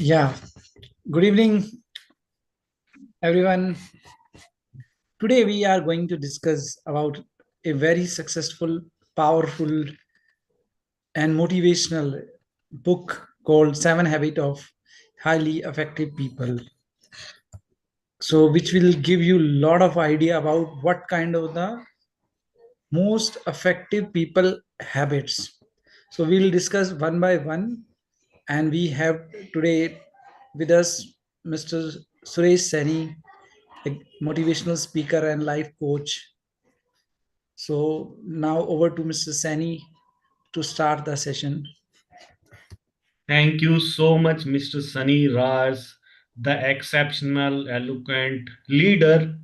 Yeah, good evening, everyone. Today we are going to discuss about a very successful, powerful, and motivational book called Seven Habits of Highly Effective People. So, which will give you a lot of idea about what kind of the most effective people habits. So, we will discuss one by one, and we have today with us Mr. Suresh Seni, a motivational speaker and life coach. So now over to Mr. Sani to start the session. Thank you so much, Mr. Sunny Raj, the exceptional, eloquent leader.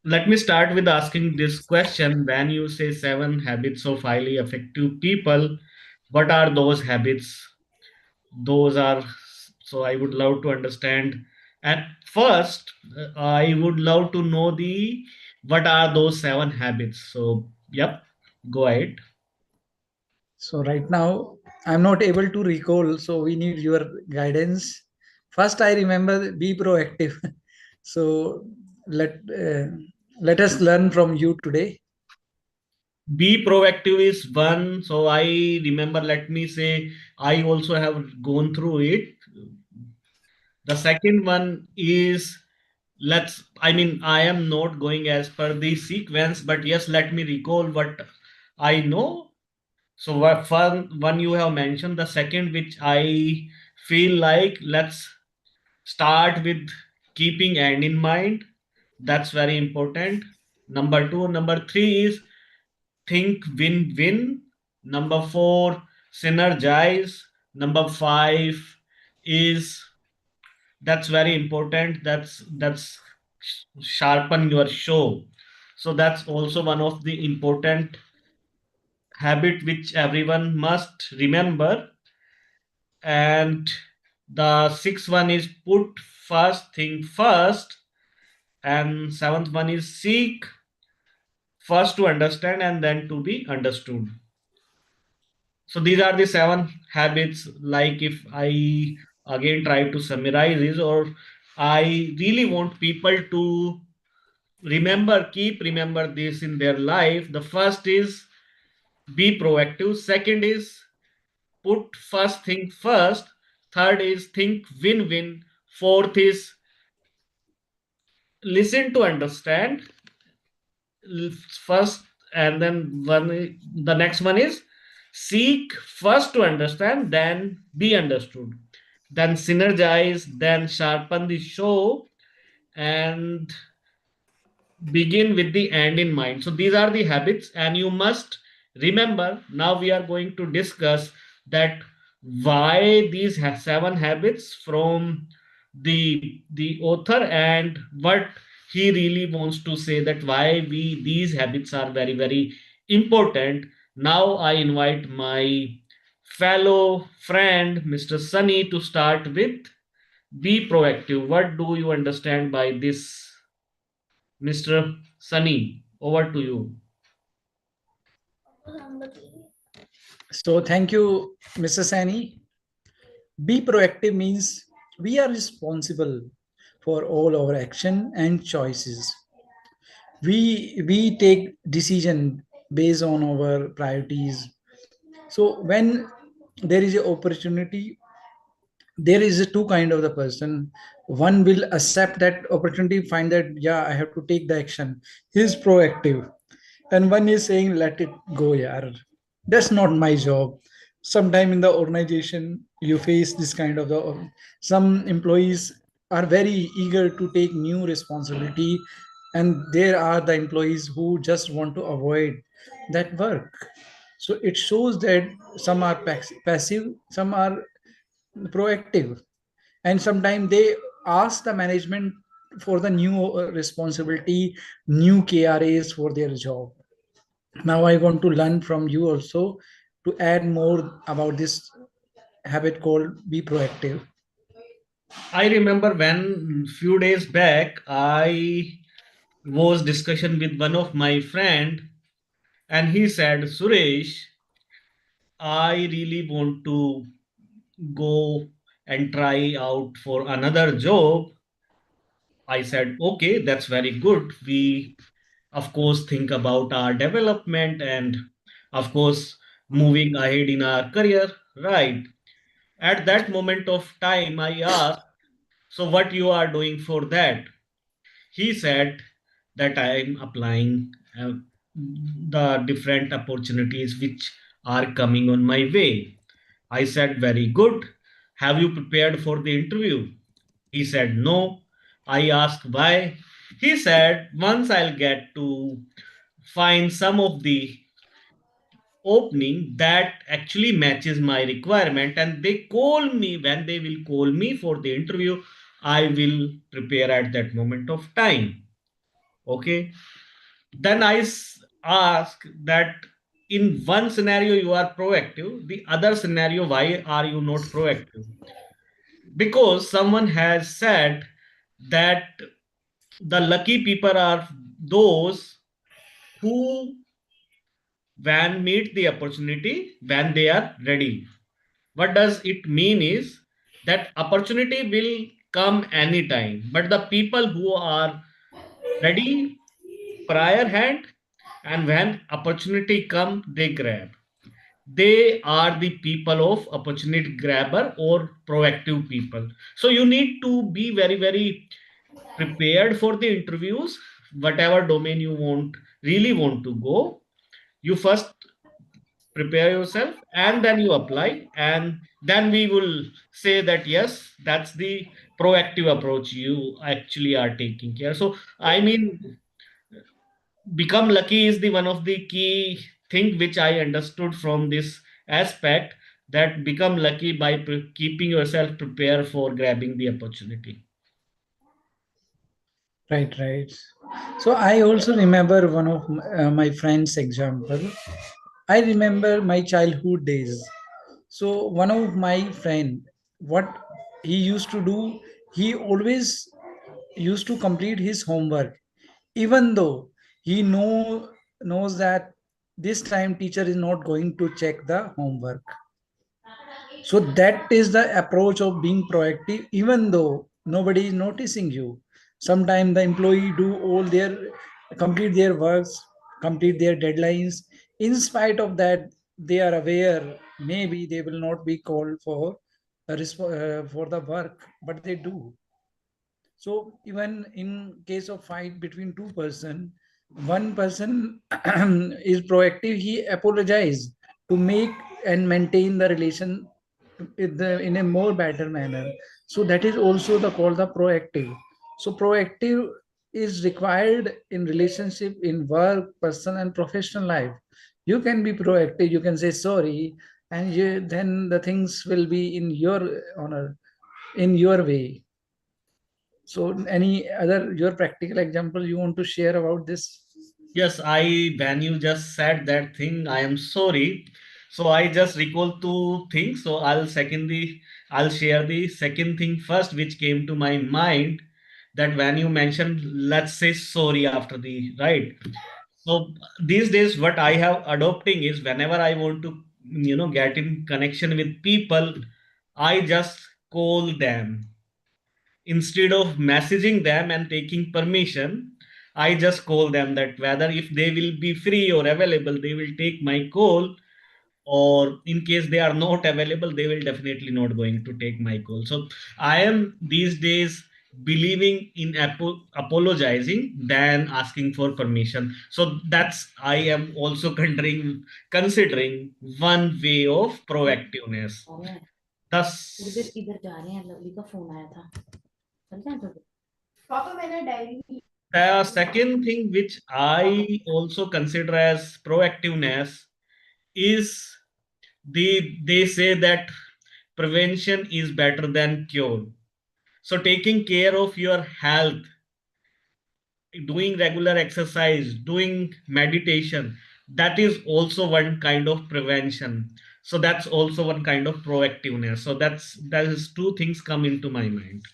Let me start with asking this question. When you say seven habits of highly effective people, what are those habits? Those are, so I would love to understand. And first, I would love to know the what are those seven habits? So, yep, go ahead. So right now I'm not able to recall, so we need your guidance. First, I remember be proactive. So let uh, let us learn from you today. Be proactive is one. So I remember, let me say, I also have gone through it. The second one is, I am not going as per the sequence, but yes, let me recall what I know. So what one you have mentioned, the second which I feel like, let's start with keeping end in mind. That's very important. Number two. Number three is think win win. Number four, synergize. Number five is, that's very important. That's sharpen your show. So that's also one of the important habit which everyone must remember. And the sixth one is put first thing first. And seventh one is seek first to understand and then to be understood. So these are the seven habits. Like if I again try to summarize this, or I really want people to remember this in their life. The first is be proactive. Second is put first thing first. Third is think win-win. Fourth is listen to understand first, and then the next one is seek first to understand, then be understood, then synergize, then sharpen the show, and begin with the end in mind. So these are the habits, and you must remember. Now we are going to discuss that why these seven habits from the author, and what he really wants to say, that why we these habits are very very important. Now I invite my fellow friend Mr. Sunny to start with be proactive. What do you understand by this, Mr. Sunny? Over to you. So thank you, Mr. Sani. Be proactive means we are responsible for all our action and choices. We take decision based on our priorities. So when there is an opportunity, there is a two kind of the person. One will accept that opportunity, find that yeah, I have to take the action. He's proactive, and one is saying let it go, yeah, that's not my job. Sometime in the organization you face this kind of the some employees are very eager to take new responsibility, and there are the employees who just want to avoid that work. So it shows that some are passive, some are proactive, and sometimes they ask the management for the new responsibility, new KRAs for their job. Now I want to learn from you also to add more about this habit called be proactive. I remember when few days back I was discussion with one of my friend, and he said, Suresh, I really want to go and try out for another job, I said, okay, that's very good. We, of course, think about our development and, of course, moving ahead in our career. Right. At that moment of time, I asked, so what you are doing for that? He said that I am applying the different opportunities which are coming on my way. I said, very good. Have you prepared for the interview? He said, no. I asked why. He said, once I'll get to find some of the opening that actually matches my requirement, and they call me, when they will call me for the interview, I will prepare at that moment of time. Okay. Then ask that in one scenario you are proactive, the other scenario, why are you not proactive? Because someone has said that the lucky people are those who when meet the opportunity when they are ready. What does it mean is that opportunity will come anytime, but the people who are ready prior hand, and when opportunity come they grab, they are the people of opportunity grabber or proactive people. So you need to be very very prepared for the interviews, whatever domain you want really want to go. You first prepare yourself and then you apply, and then we will say that yes, that's the proactive approach you actually are taking care. So I mean, become lucky is the one of the key thing which I understood from this aspect, that become lucky by keeping yourself prepared for grabbing the opportunity. Right, right. So I also remember one of my friend's example. I remember my childhood days. So one of my friend, what he used to do, he always used to complete his homework, even though he knows that this time teacher is not going to check the homework. So that is the approach of being proactive, even though nobody is noticing you. Sometimes the employee do all their complete their works, complete their deadlines. In spite of that, they are aware maybe they will not be called for for the work, but they do. So even in case of fight between two person, one person is proactive. He apologize to make and maintain the relation in a more better manner. So that is also the called the proactive. So proactive is required in relationship, in work, personal and professional life. You can be proactive. You can say sorry, and then the things will be in your honor, in your way. So, any other your practical example you want to share about this? Yes, when you just said that thing, I am sorry. So I just recall two things. So I'll share the second thing first, which came to my mind, that when you mentioned, let's say sorry after the, right. So these days, what I have adopting is whenever I want to, get in connection with people, I just call them. Instead of messaging them and taking permission, I just call them, that whether if they will be free or available, they will take my call, or in case they are not available, they will definitely not going to take my call. So I am these days believing in apologizing than asking for permission. So that's I am also considering one way of proactiveness. Thus, the second thing which I also consider as proactiveness is they say that prevention is better than cure. So taking care of your health, doing regular exercise, doing meditation, that is also one kind of prevention. So that's also one kind of proactiveness. So that is two things come into my mind.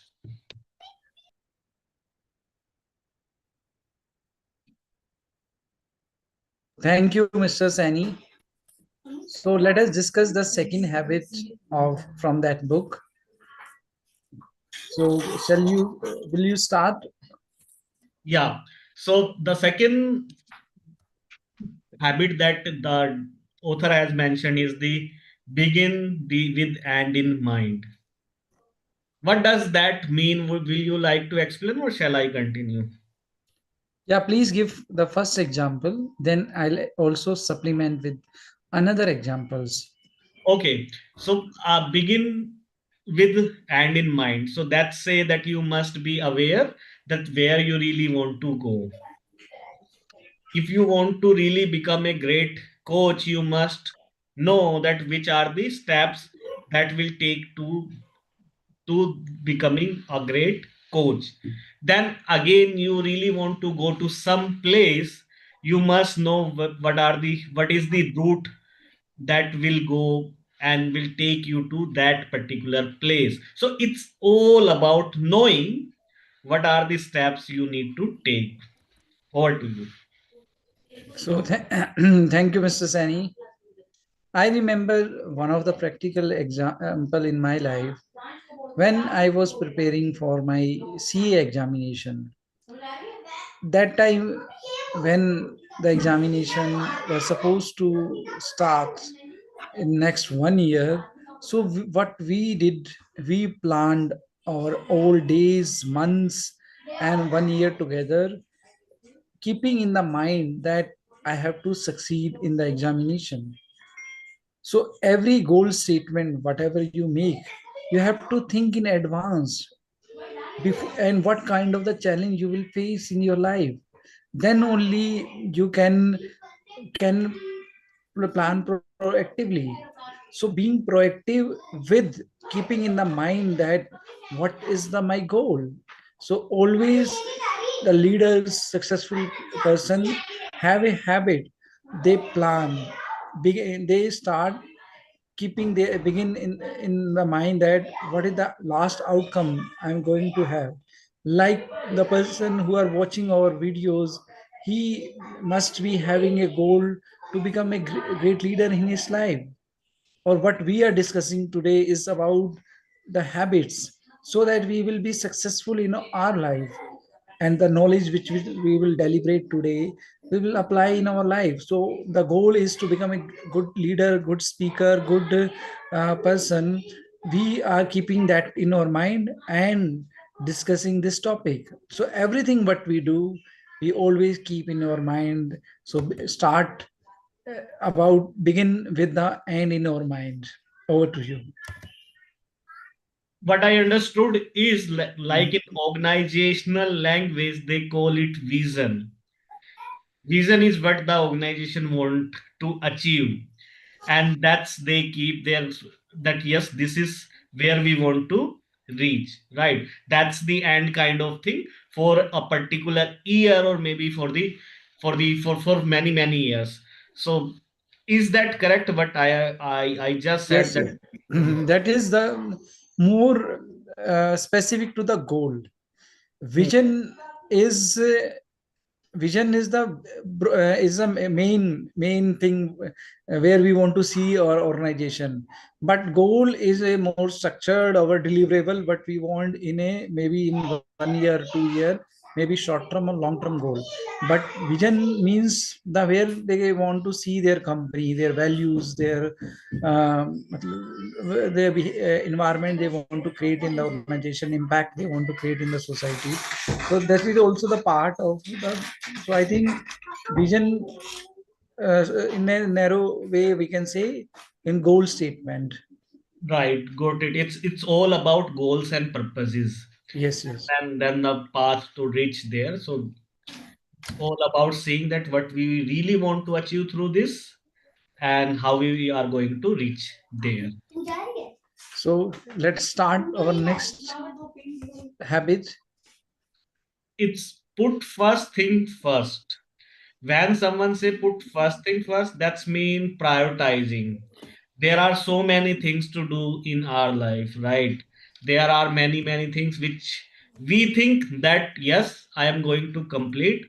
Thank you, Mr. Sani. So let us discuss the second habit of from that book. So will you start? Yeah. So the second habit that the author has mentioned is the begin the with and in mind. What does that mean? Will you like to explain or shall I continue? Yeah, please give the first example. Then I'll also supplement with another examples. Okay, so begin with and in mind. So that's say that you must be aware that where you really want to go. If you want to really become a great coach, you must know that which are the steps that will take to becoming a great coach. Then again, you really want to go to some place, you must know what is the route that will go and will take you to that particular place. So it's all about knowing what are the steps you need to take. Over to you. So thank you, Mr. Sani. I remember one of the practical example in my life when I was preparing for my CA examination. That time, when the examination was supposed to start in next 1 year, so what we did, we planned our all days, months, and 1 year together, keeping in the mind that I have to succeed in the examination. So every goal statement, whatever you make, you have to think in advance before, and what kind of the challenge you will face in your life. Then only you can plan proactively. So being proactive with keeping in the mind that what is the my goal. So always the leaders, successful person have a habit. They plan, they start keeping, they begin in the mind that what is the last outcome I'm going to have. Like the person who are watching our videos, he must be having a goal to become a great leader in his life. Or what we are discussing today is about the habits, so that we will be successful in our life, and the knowledge which we will deliberate today, we will apply in our life. So the goal is to become a good leader, good speaker, good person. We are keeping that in our mind and discussing this topic. So everything what we do, we always keep in our mind. So start about begin with the end in our mind. Over to you. What I understood is like in organizational language, they call it vision. Vision is what the organization want to achieve, and that's they keep their that yes, this is where we want to reach. Right, that's the end kind of thing for a particular year or maybe for many years. So is that correct? What I just said Yes, that. yes. That is the more specific to the goal. Hmm. Vision is vision is the is a main thing where we want to see our organization. But goal is a more structured or deliverable, but we want in a maybe in 1 year, 2 year, maybe short term or long term goal. But vision means the where they want to see their company, their values, their environment they want to create in the organization, impact they want to create in the society. So that is also the part of the. So I think vision, in a narrow way we can say, in goal statement. Right, got it. It's all about goals and purposes, Yes, yes. and then the path to reach there. So it's all about seeing that what we really want to achieve through this and how we are going to reach there. So let's start our next habit. It's put first thing first. When someone say put first thing first, that's mean prioritizing. There are so many things to do in our life, right? There are many things which we think that yes, I am going to complete,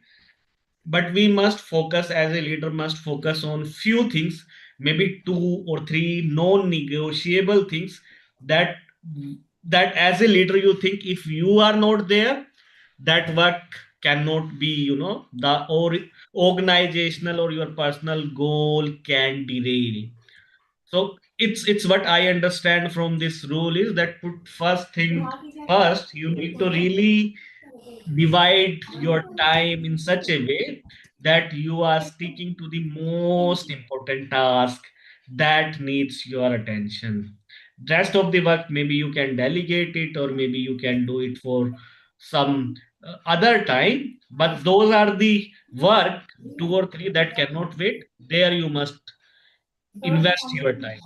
but we must focus as a leader must focus on few things, maybe two or three non negotiable things that that as a leader you think if you are not there, that work cannot be, the organizational or your personal goal can derail. So it's what I understand from this rule is that put first thing first. You need to really divide your time in such a way that you are sticking to the most important task that needs your attention. Rest of the work, maybe you can delegate it or maybe you can do it for some other time, but those are the work, two or three that cannot wait. There you must invest your time.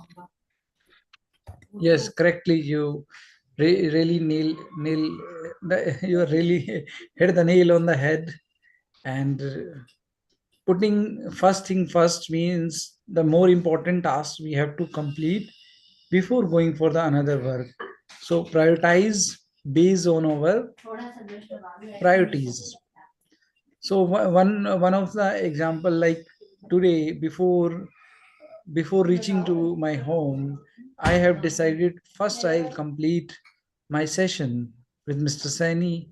Yes, correctly. You really nail you really hit the nail on the head. And putting first thing first means the more important tasks we have to complete before going for the another work. So prioritize based on our priorities. So one of the example, like today, before reaching to my home, I have decided first I'll complete my session with Mr. Saini,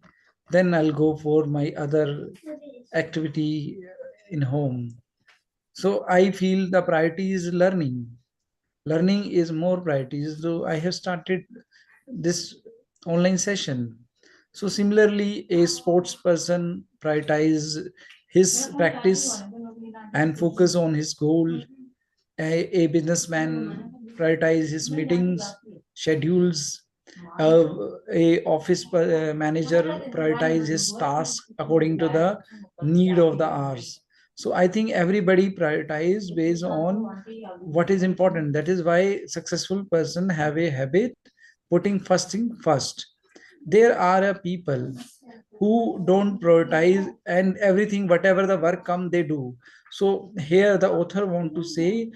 then I'll go for my other activity in home. So I feel the priority is learning. Learning is more priority. So I have started this online session. So similarly, a sports person prioritize his practice and focus on his goal. A businessman prioritize his meetings, schedules. A office manager prioritize his task according to the need of the hours. So I think everybody prioritize based on what is important. That is why successful person have a habit putting first thing first. There are people who don't prioritize and everything, whatever the work come they do. So here the author want to say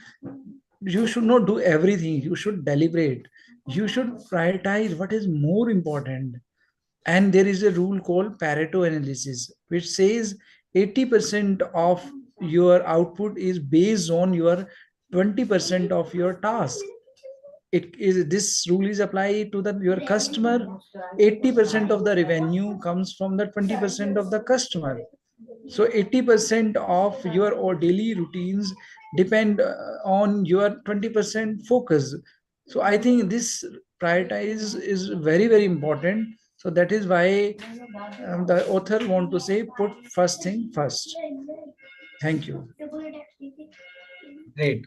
you should not do everything, you should deliberate, you should prioritize what is more important. And there is a rule called Pareto analysis which says 80% of your output is based on your 20% of your task. It is, this rule is applied to the your customer. 80% of the revenue comes from the 20% of the customer. So 80% of your or daily routines depend on your 20% focus. So I think this prioritize is very very important. So that is why the author want to say put first thing first. Thank you. Great.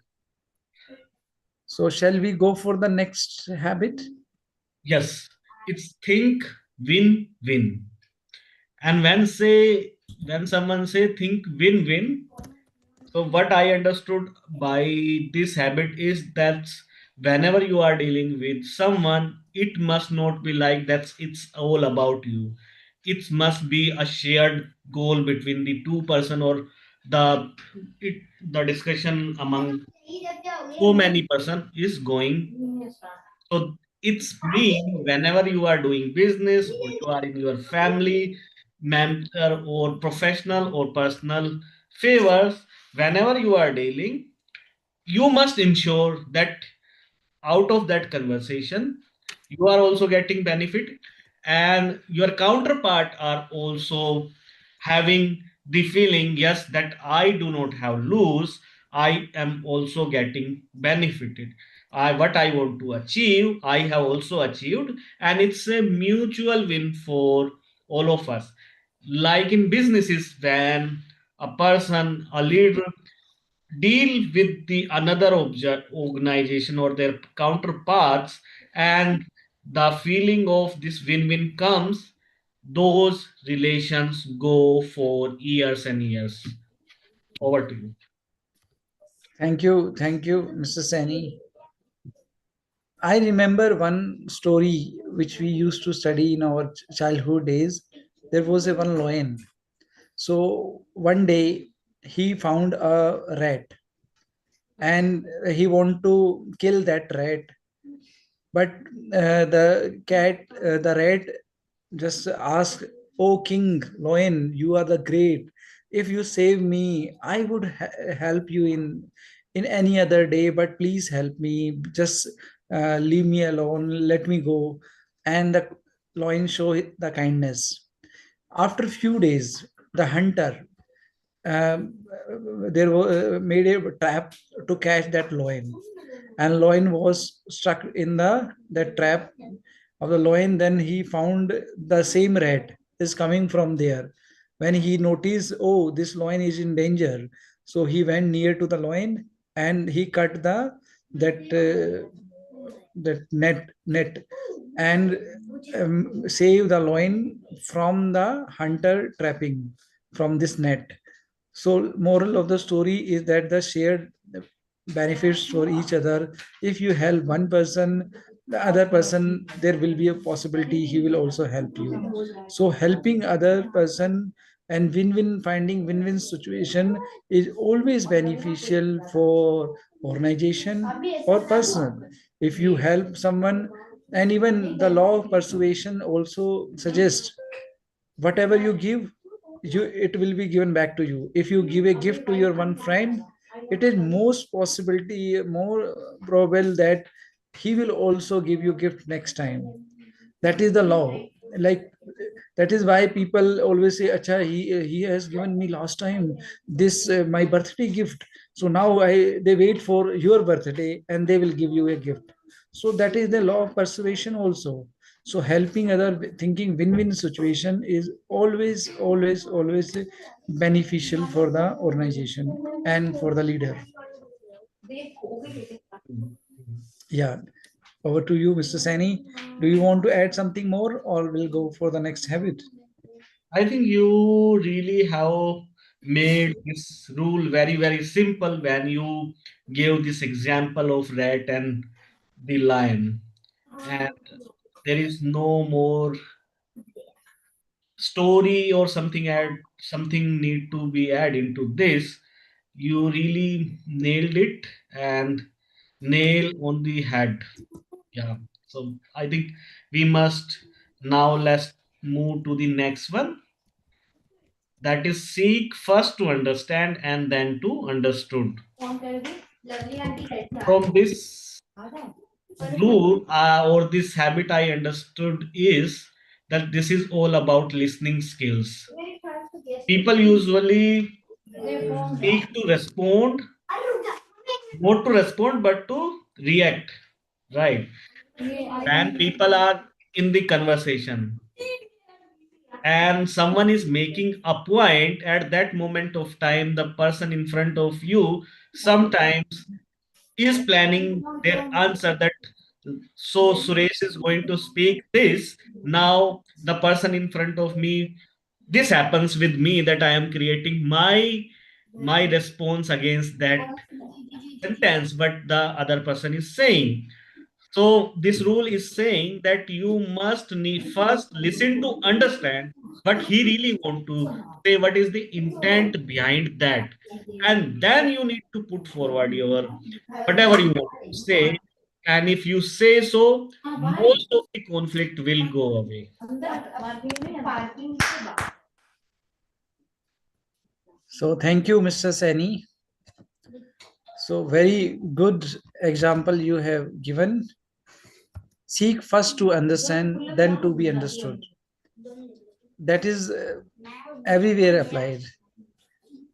So shall we go for the next habit? Yes, it's think win win. And when someone say think win win, so what I understood by this habit is that whenever you are dealing with someone, it must not be like that it's all about you. It must be a shared goal between the two person or the the discussion among so many person is going. So it's mean whenever you are doing business or you are in your family, mentor or professional or personal favors, whenever you are dealing, you must ensure that out of that conversation you are also getting benefit and your counterpart are also having the feeling, yes, that I do not have lose, I am also getting benefited. I what I want to achieve I have also achieved, and it's a mutual win for all of us. Like in businesses, when a person, a leader deal with the another object organization or their counterparts, and the feeling of this win-win comes, those relations go for years and years. Over to you. Thank you, Mr. Sani. I remember one story which we used to study in our childhood days. There was a one lion. So one day he found a rat and he want to kill that rat. But the rat just asked, "Oh King Lion, you are the great. If you save me, I would help you in any other day. But please help me. Just leave me alone. Let me go." and the lion show the kindness. After few days, the hunter made a trap to catch that lion, and lion was stuck in the that trap of the lion. Then he found the same rat is coming from there. When he noticed, oh, this lion is in danger, so he went near to the lion and he cut the that that net and save the lion from the hunter trapping from this net. So moral of the story is that the shared benefits for each other. If you help one person, the other person, there will be a possibility he will also help you. So helping other person and win-win, finding win-win situation is always beneficial for organization or person. If you help someone, and even the law of persuasion also suggests whatever you give, you it will be given back to you. If you give a gift to your one friend, it is most possibility more probable that he will also give you gift next time. That is the law. Like, that is why people always say, acha, he has given me last time this my birthday gift, so now I they wait for your birthday and they will give you a gift. So that is the law of persuasion also. So helping other, thinking win-win situation is always beneficial for the organization and for the leader. Yeah, over to you, Mr. Sani. Do you want to add something more, or we'll go for the next habit? I think you really have made this rule very, very simple when you gave this example of rat and the lion. And there is no more story or something need to be added into this. You really nailed it and nail on the head. Yeah. So I think we must now let's move to the next one. That is seek first to understand and then to understood. From this rule or this habit, I understood is that this is all about listening skills. People usually seek to respond, not to respond, but to react, right? When people are in the conversation and someone is making a point at that moment of time, the person in front of you sometimes is planning their answer that so Suresh is going to speak this. Now the person in front of me, this happens with me that I am creating my response against that sentence what the other person is saying. So this rule is saying that you must need first listen to understand what he really want to say, what is the intent behind that, and then you need to put forward your whatever you want to say. And if you say so, most of the conflict will go away. So thank you, Mr. Sani. So very good example you have given. Seek first to understand, then to be understood. That is everywhere applied.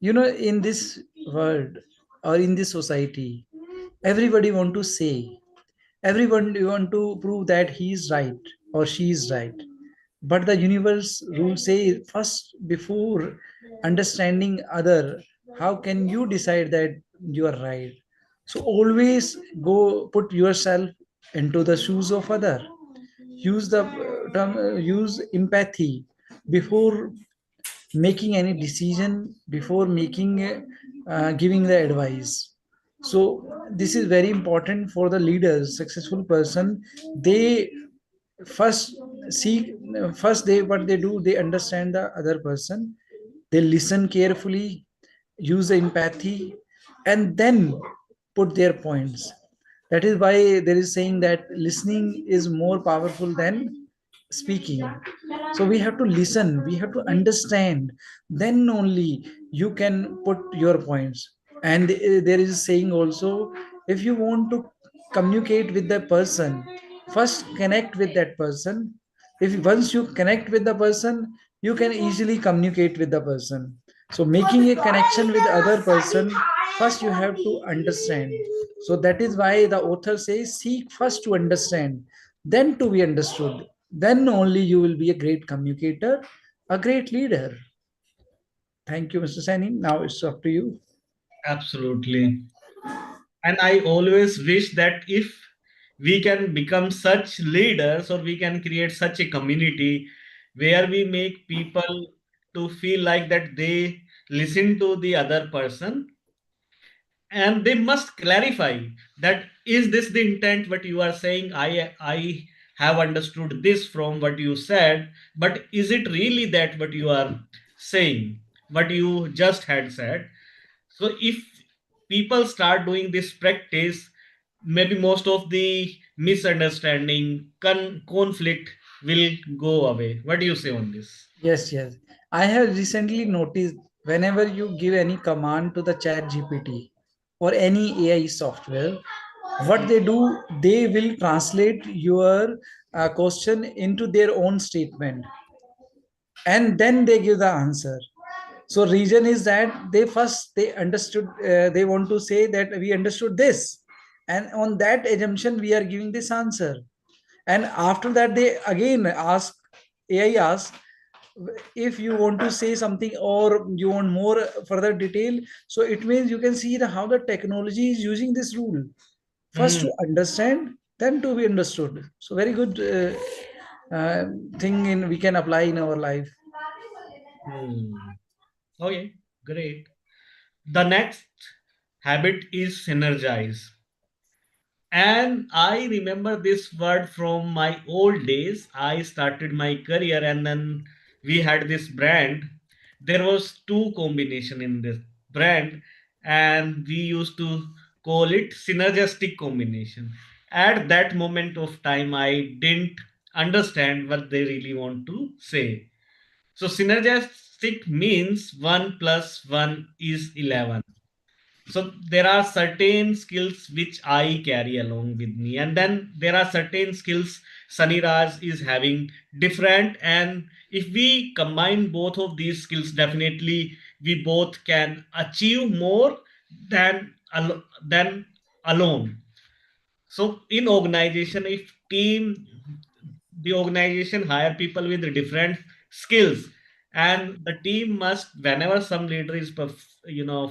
You know, in this world or in this society, everybody want to say, everyone want to prove that he is right or she is right. But the universe rule say first, before understanding other, how can you decide that you are right? So always go put yourself into the shoes of other. Use the term, use empathy before making any decision, before making giving the advice. So this is very important for the leaders, successful person. They first see, first they what they do, they understand the other person, they listen carefully, use the empathy, and then put their points. That is why there is saying that listening is more powerful than speaking. So we have to listen, we have to understand, then only you can put your points. And there is saying also, if you want to communicate with the person, First connect with that person. If once you connect with the person, you can easily communicate with the person. So making a connection with other person, first you have to understand. So that is why the author says seek first to understand, then to be understood. Then only you will be a great communicator, a great leader. Thank you, Mr. Sani. Now it's up to you. Absolutely. And I always wish that if we can become such leaders, or we can create such a community where we make people to feel like that they listen to the other person, and they must clarify that is this the intent what you are saying. I have understood this from what you said, but is it really that what you are saying, what you just had said? So if people start doing this practice, maybe most of the misunderstanding, conflict will go away. What do you say on this? Yes, yes. I have recently noticed whenever you give any command to the chat GPT or any AI software, what they do, they will translate your question into their own statement and then they give the answer. So reason is that they understood, they want to say that we understood this, and on that assumption we are giving this answer. And after that they again ask, AI asks, if you want to say something or you want more further detail. So it means you can see the, how the technology is using this rule, first Hmm. to understand, then to be understood. So very good thing in we can apply in our life. Hmm. Okay, great. The next habit is synergize. And I remember this word from my old days. I started my career and then we had this brand. There was two combination in this brand, and we used to call it synergistic combination. At that moment of time, I didn't understand what they really want to say. So synergistic means 1 plus 1 is 11. So there are certain skills which I carry along with me, and then there are certain skills Sunny Raj is having different. And if we combine both of these skills, definitely we both can achieve more than alone. So in organization, if team, the organization hire people with different skills, and the team must, whenever some leader is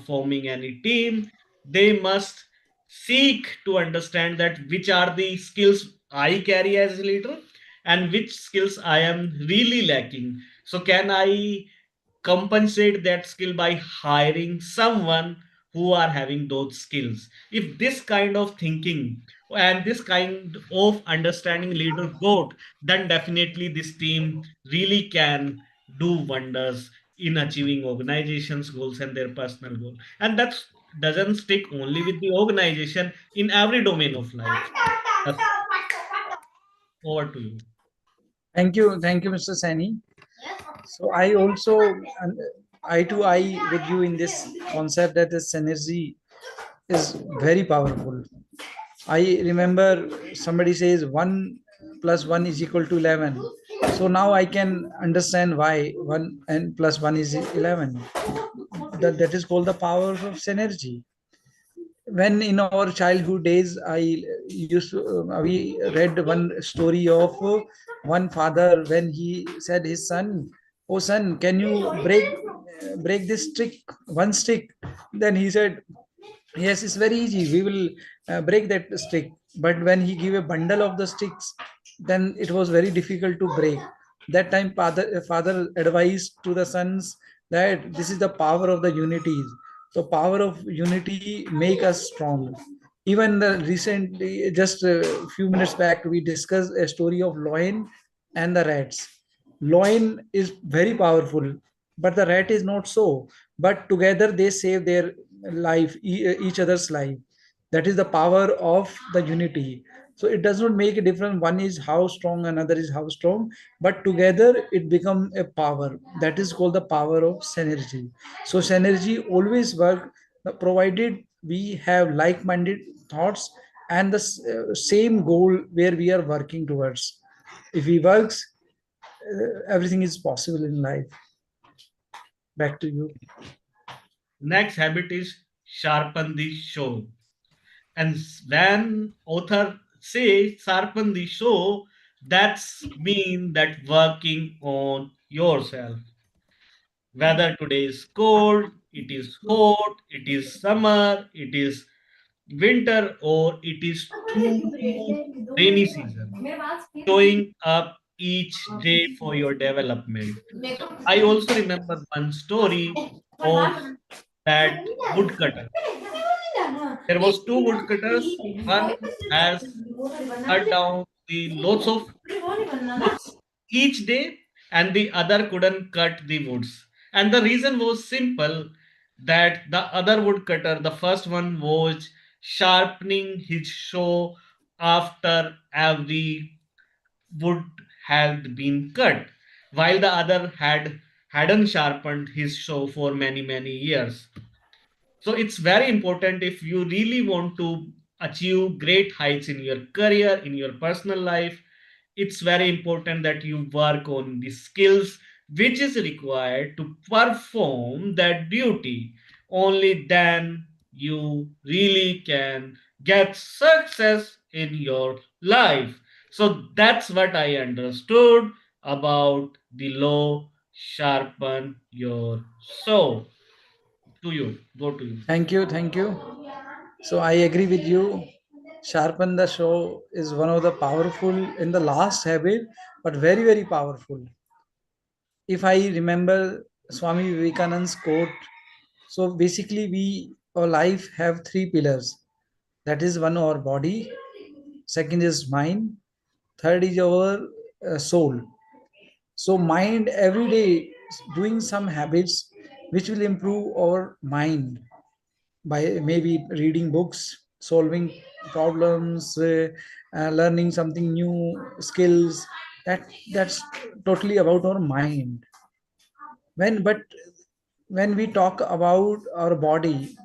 forming any team, they must seek to understand that which are the skills I carry as a leader and which skills I am really lacking. So can I compensate that skill by hiring someone who are having those skills? If this kind of thinking and this kind of understanding leader got, then definitely this team really can do wonders in achieving organizations goals and their personal goal. And that doesn't stick only with the organization, in every domain of life. That's over to you. Thank you, Mr. Sani. So I also eye to eye with you in this concept that the synergy is very powerful. I remember somebody says 1 plus 1 is equal to 11. So now I can understand why 1 and plus 1 is 11. That is called the power of synergy. When in our childhood days I used to, we read one story of one father when he said his son, oh son, can you break this stick, one stick? Then he said, yes, it's very easy, we will break that stick. But when he gave a bundle of the sticks, then it was very difficult to break. That time father advised to the sons that this is the power of the unity. So power of unity make us strong. Even the recently, just a few minutes back, we discussed a story of lion and the rats. Lion is very powerful, but the rat is not so. But together they save their life, each other's life. That is the power of the unity. So it does not make a difference. One is how strong, another is how strong, but together it become a power. That is called the power of synergy. So synergy always work provided we have like-minded thoughts and the same goal where we are working towards. If we works, everything is possible in life. Back to you. Next habit is sharpen the show. And when author say sharpen the show, that's mean that working on yourself. Whether today is cold, it is hot, it is summer, it is winter, or it is too rainy season. Showing up each day for your development. So I also remember one story of that woodcutter. There was two woodcutters. One has cut down the lots of woods each day, and the other couldn't cut the woods. And the reason was simple, that the other woodcutter, the first one, was sharpening his saw after every wood had been cut, while the other hadn't sharpened his saw for many years. So it's very important, if you really want to achieve great heights in your career, in your personal life, it's very important that you work on the skills which is required to perform that duty. Only then you really can get success in your life. So that's what I understood about the law, sharpen your saw. To you, go to you. Thank you. Thank you. So I agree with you. Sharpen the show is one of the powerful in the last habit, but very powerful. If I remember Swami Vivekananda's quote, so basically we our life have three pillars. That is one our body, second is mind, third is our soul. So mind every day doing some habits which will improve our mind by maybe reading books, solving problems, learning something new, skills. That's totally about our mind. But when we talk about our body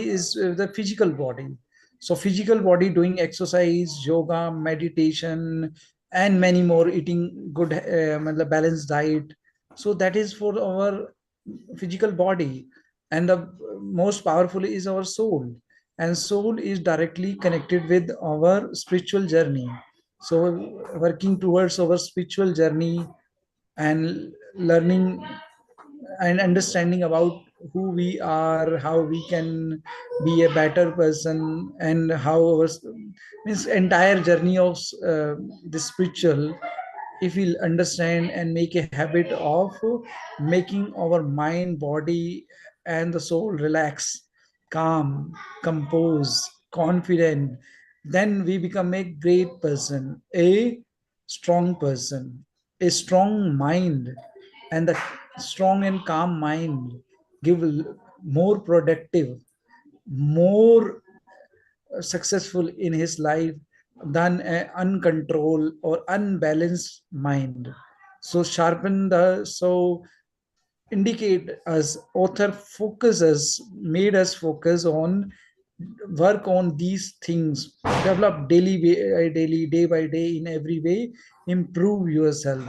is the physical body. So physical body doing exercise, yoga, meditation, and many more, eating good balanced diet. So that is for our physical body. And the most powerful is our soul, and soul is directly connected with our spiritual journey. So working towards our spiritual journey and learning and understanding about who we are, how we can be a better person, and how our means entire journey of the spiritual. If we understand and make a habit of making our mind, body, and the soul relax, calm, composed, confident, then we become a great person, a strong person, a strong mind. And the strong and calm mind give more productive, more successful in his life than an uncontrolled or unbalanced mind. So sharpen the so indicate us author focuses made us focus on work on these things, develop daily, day by day, in every way, improve yourself.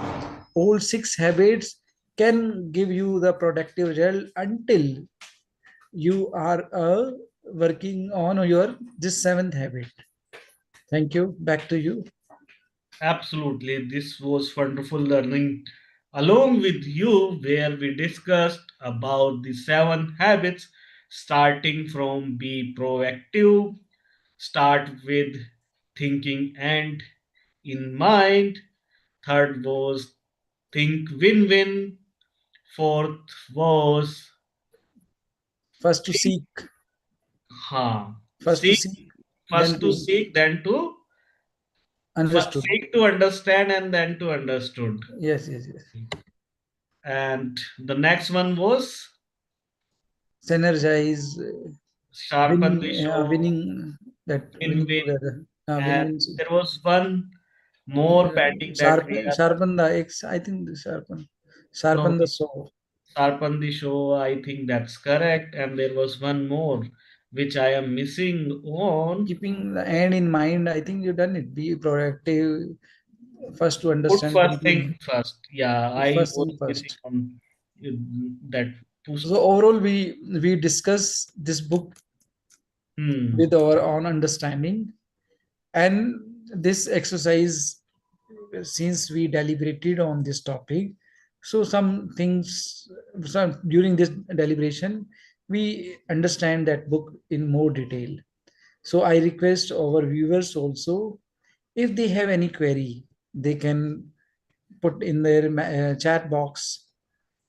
All six habits can give you the productive result until you are working on your this seventh habit. Thank you. Back to you. Absolutely. This was wonderful learning along with you, where we discussed about the seven habits, starting from be proactive, start with thinking and in mind. Third was think win win. Fourth was First to think, seek, first to seek, seek, then first to to seek, then to understood. seek to understand, and then to understood. Yes, yes, yes. And the next one was Synergize, sharpen the show, winning, that win winning win. together. And Win-win. there was one more pending that we are Sharpen the X. I think the no sharpen the saw. sharpen the show. I think that's correct. And there was one more. which I am missing on. Keeping the end in mind, I think you done it. Be proactive. First to Put understand, first thing conclude. first. Yeah, I First was thing missing first. on that push. So overall, we discuss this book with Hmm. our own understanding, and this exercise, since we deliberated on this topic, so some things, some during this deliberation, we understand that book in more detail. So I request our viewers also, if they have any query, they can put in their chat box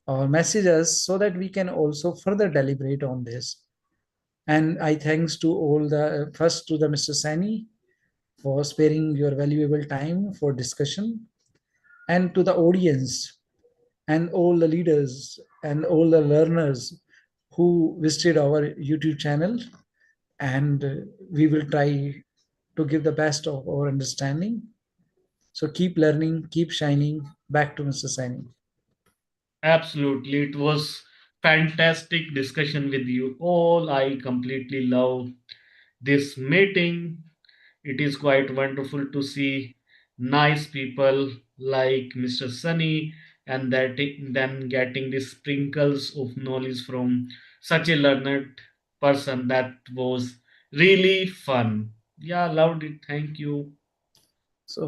or message us, so that we can also further deliberate on this. And I thanks to all the first to the Mr. Sani for sparing your valuable time for discussion, and to the audience and all the leaders and all the learners who visited our YouTube channel. And we will try to give the best of our understanding. So keep learning, keep shining. Back to Mr. Sani. Absolutely. It was fantastic discussion with you all. I completely love this meeting. It is quite wonderful to see nice people like Mr. Sunny, and that then getting the sprinkles of knowledge from such a learned person. That was really fun. Yeah, loved it. Thank you. So